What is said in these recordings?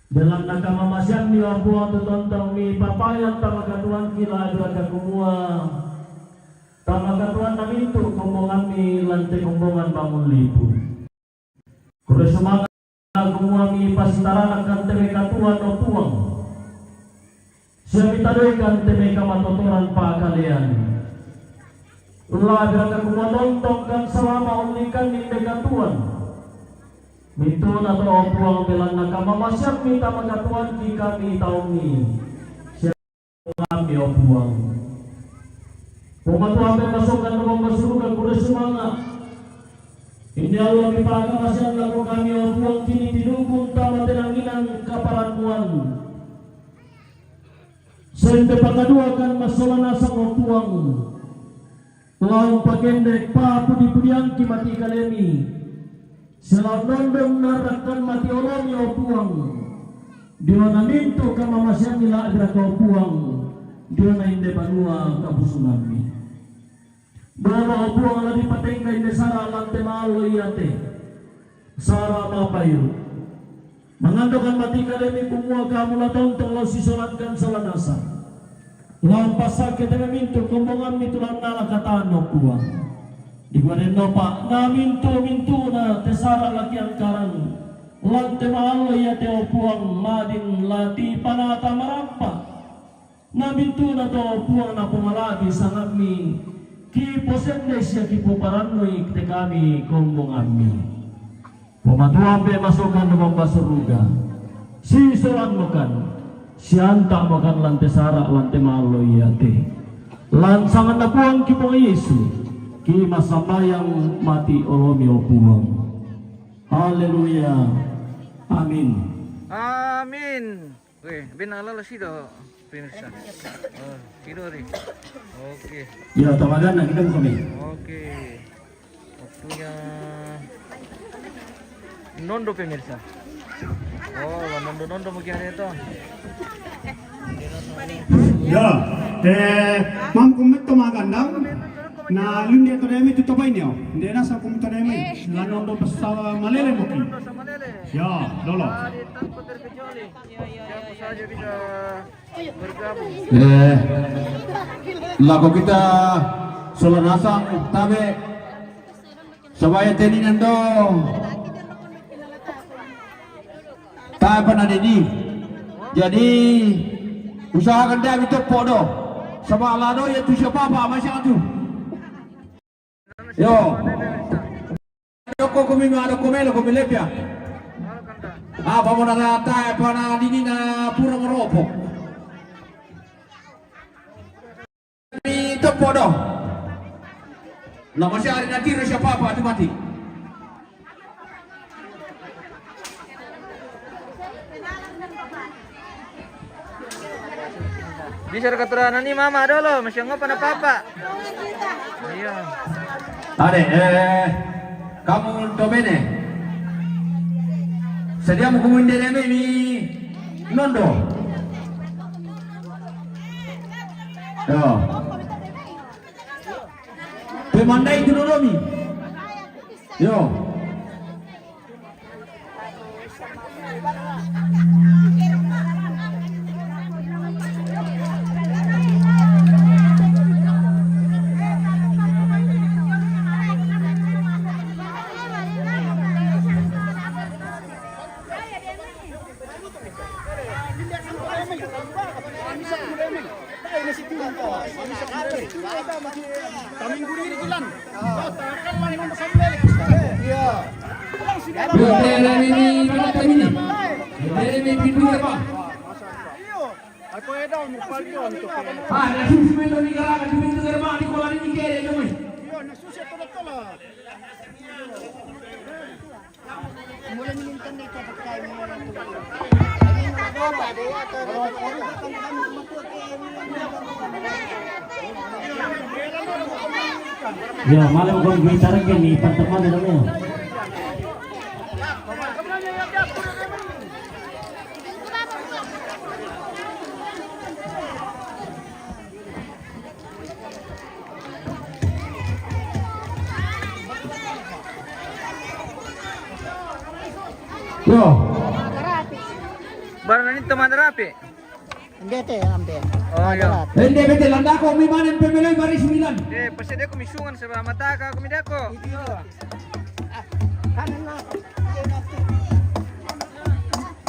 dalam nakamamasyan ni Abu Tontong mi papayan tamagatuan kila draga kumua tamagatuan namintu kumbongan mi lantai kumbongan bangun lipu kure semangat kumua mi pasitaranak kan teme katuan o tuang siya mitadoikan teme kamatotoran pa kalian ulah draga kumua tontong kan selama ulikan ni katuan Mito na to opuang bilang nakamamasyat mi tamagatuan ki kami taong ni siya kami opuang pumatuan may masukan ng masukan kure sumanga hindi Allah ipagkamasyat lang ko kami opuang tinitidukong tama tinanginan kaparanuan sa hindi pagkadua kan masalanasang opuang tuang pagkendek pa pudi-pudiang kimati kalemi selalu nondong narakan mati orang yang puang di mana mintu kamamasyan nila adra kau puang di mana inde banua kabusunami berapa puang lagi patengka inde sara lante malo iate sara mapayu mengandokan mati kalemi kumua kamu latong tong lau sisolatkan salanasa lampas sakit mintu kumbongan mitulan nala katano puang Iguanin no pak na mintu na tesara laki angkaran lante mahalo ya teo puang madin lati panata marampa na mintu na to puang na pumalagi sangat mi ki posendes ya ki puparanoi te kami kombong ami pematuan be masukan no basuruga si soran mokan si anta mokan lante sara lante mahalo ya te lansangan na puang ki pong Yesus ki masamayang mati olomi opuang. Haleluya. Amin. Amin. Oke, binalala sido. Pinsa. Oh, sido rin. Oke. Ya, tawagan na kita kami. Oke. Waktunya nondo pemirsa. Oh, nondo mungkin itu. Ya, mam kumit tumagandang na lundi to demi tu topai neo ndena sa kumit demi la nondo pasal malele moki ya lolo Tanpa terkecuali siapa saja bisa bergabung. Lagu kita Solanasang tabe sabaya teningan do tabe panadedi jadi usahakan dia itu podo sama alado ya tu siapa apa macam tu yo ko kumi ada komelo komilepia apa mau nata apa na dini na pura meropo itu podo lah masih hari nanti siapa apa tu mati Bisa keturunan ni mama dulu, masih ngapa na papa. Iya. Ade, kamu domene. Sedia mau kumunde neme ni nondo. Yo. Pemandai itu nomi. Yo. Ya, malam kau bicara ke ni teman namanya. Yo. Baran itu mana rapi? Hindi te, ambe. Oh, iya. Hindi, bete, landa ko, may manin, pemiloy, baris, milan. Pasti dia kumisungan sa mata ka kumida ko. Kanan na.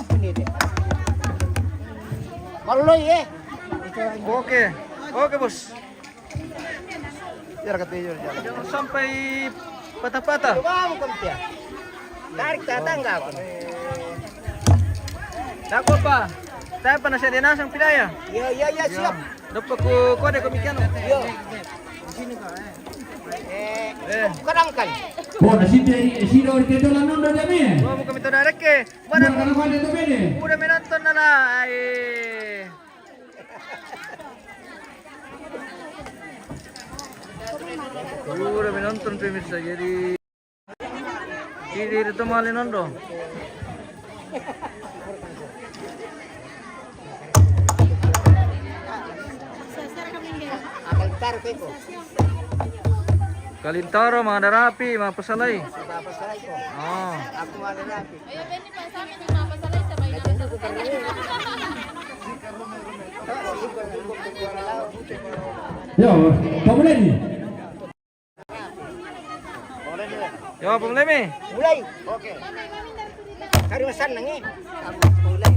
Hindi te. Maluloy eh. Oke. Oke, Bos. Biar ketidur jalan. Jangan sampai patah-patah. Coba mo kumpya. Tarik tatangga ako. Dako pa. Tayo pa na siya dinasang pilaya. Yo, siap. Dapat ko kode ko mikiano. Yo. Kadangkan. Oh, sino orketo la nondo de me. Oh, mo kami to direct eh. Mana Mana kana kwande to bene. udah menonton na la. Ay. Udah menonton pemirsa jadi itu malin nondo. Akal tarik ko. Kalintaro mga darapi, mga pasalay. Papasalay ko. Oh. Ako malalapi. Ayo, Benny, pa sa amin yung mapasalay sabay na. Yo, pamulay ni. Yo, problema eh. Mulai. Oke. Kariwasan nang eh. Mulai.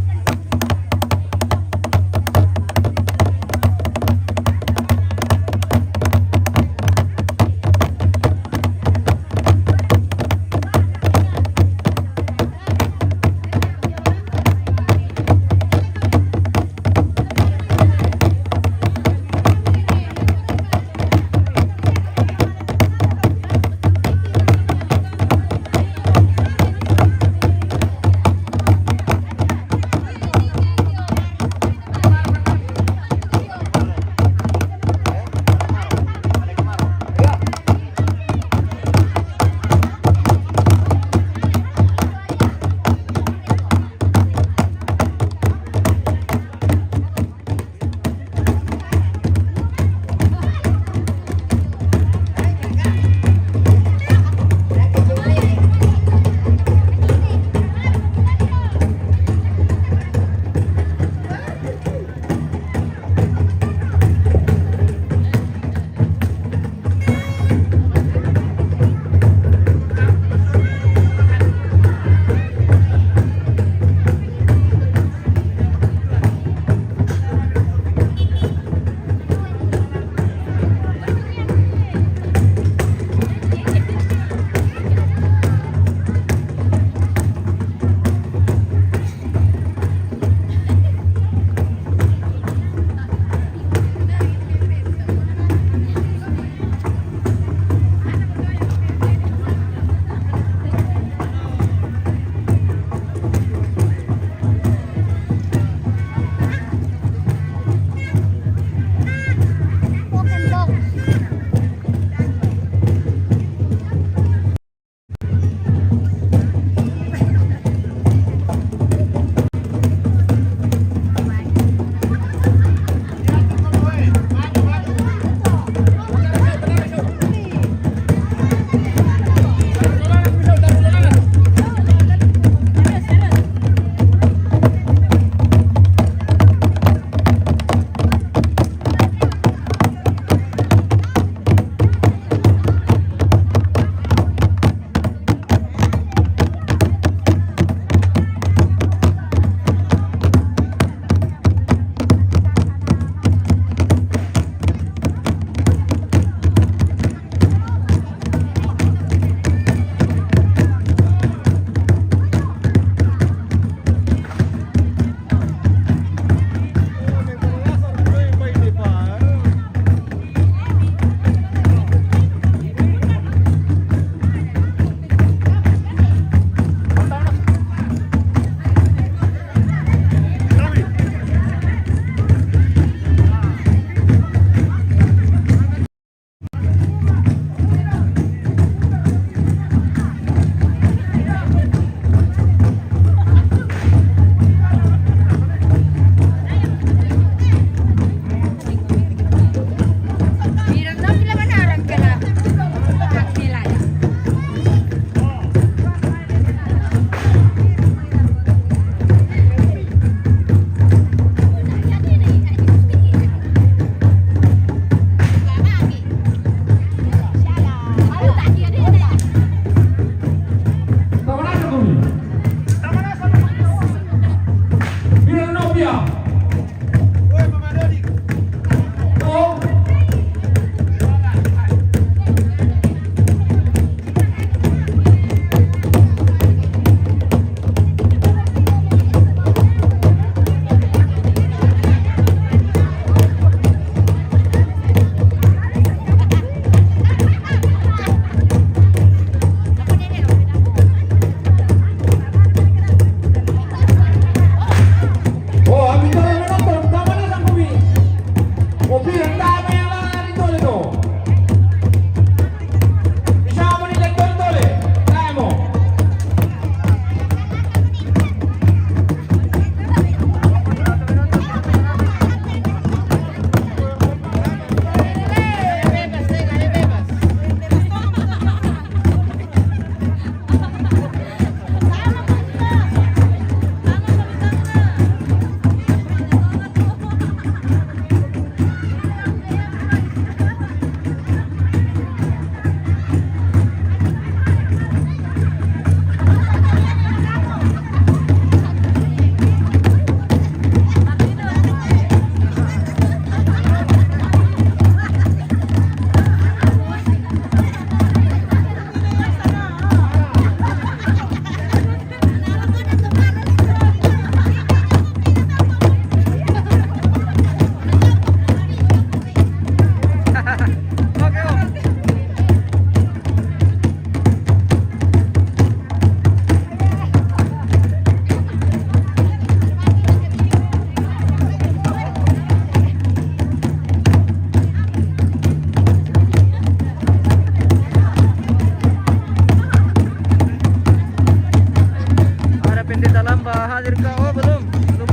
Lamba hadir kah? Oh belum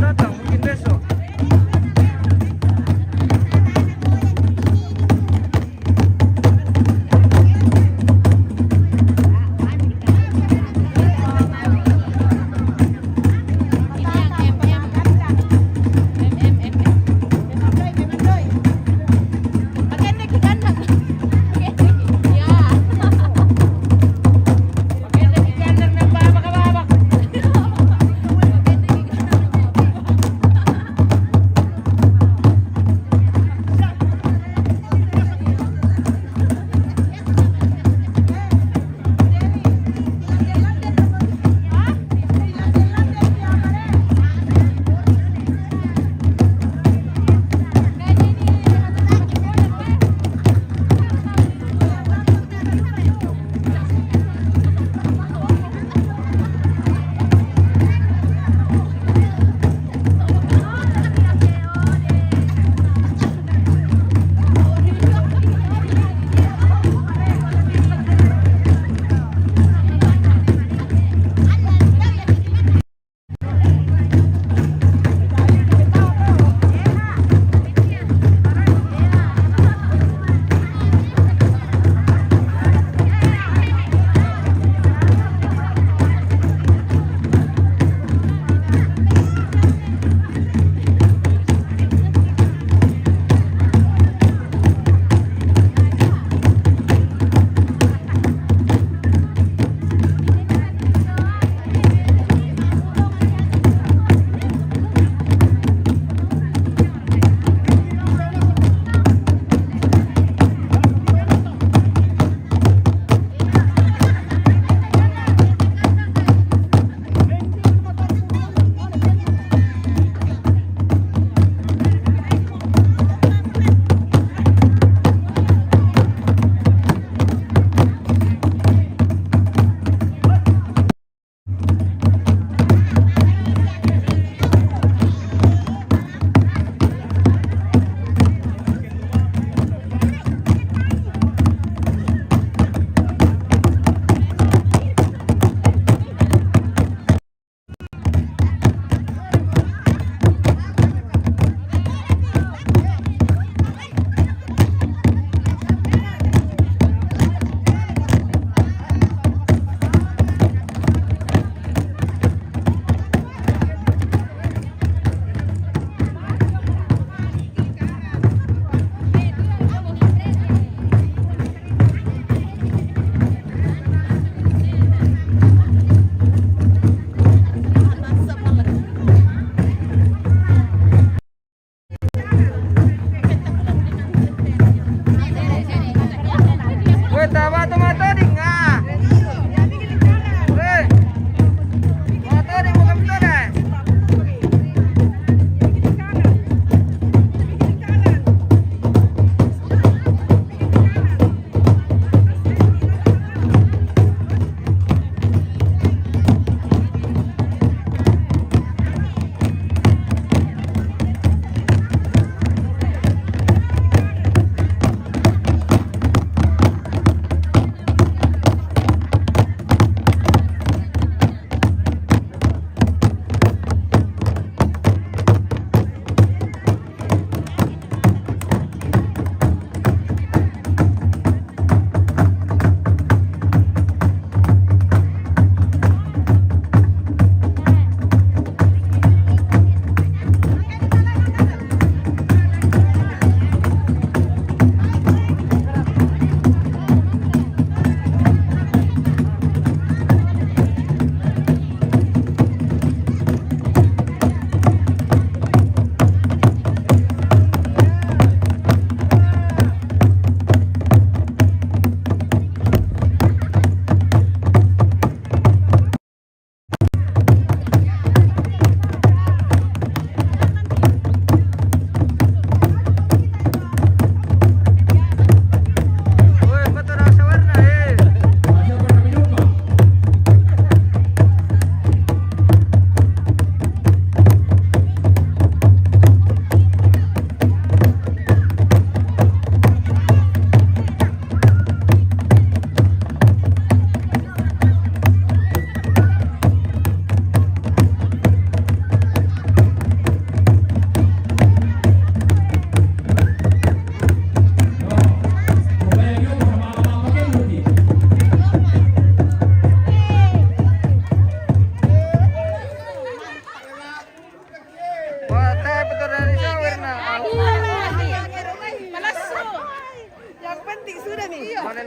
datang, mungkin besok.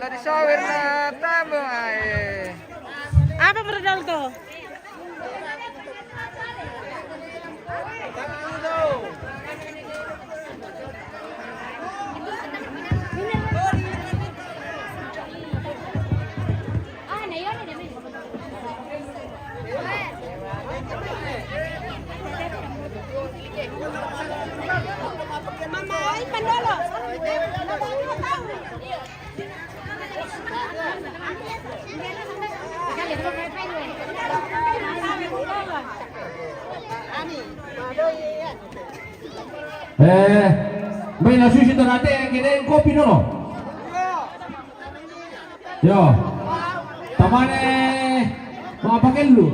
Sila disawer na tabang ay. Apa modal tuh? Mama, ipan dulu. May nasusunod natin, kinain kopi dulu. Yo, tamane mga pakil lu.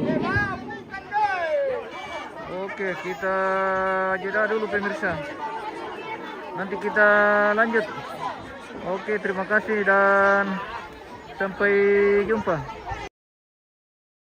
Oke, kita jeda dulu pemirsa. Nanti kita lanjut. Oke, terima kasih dan sampai jumpa.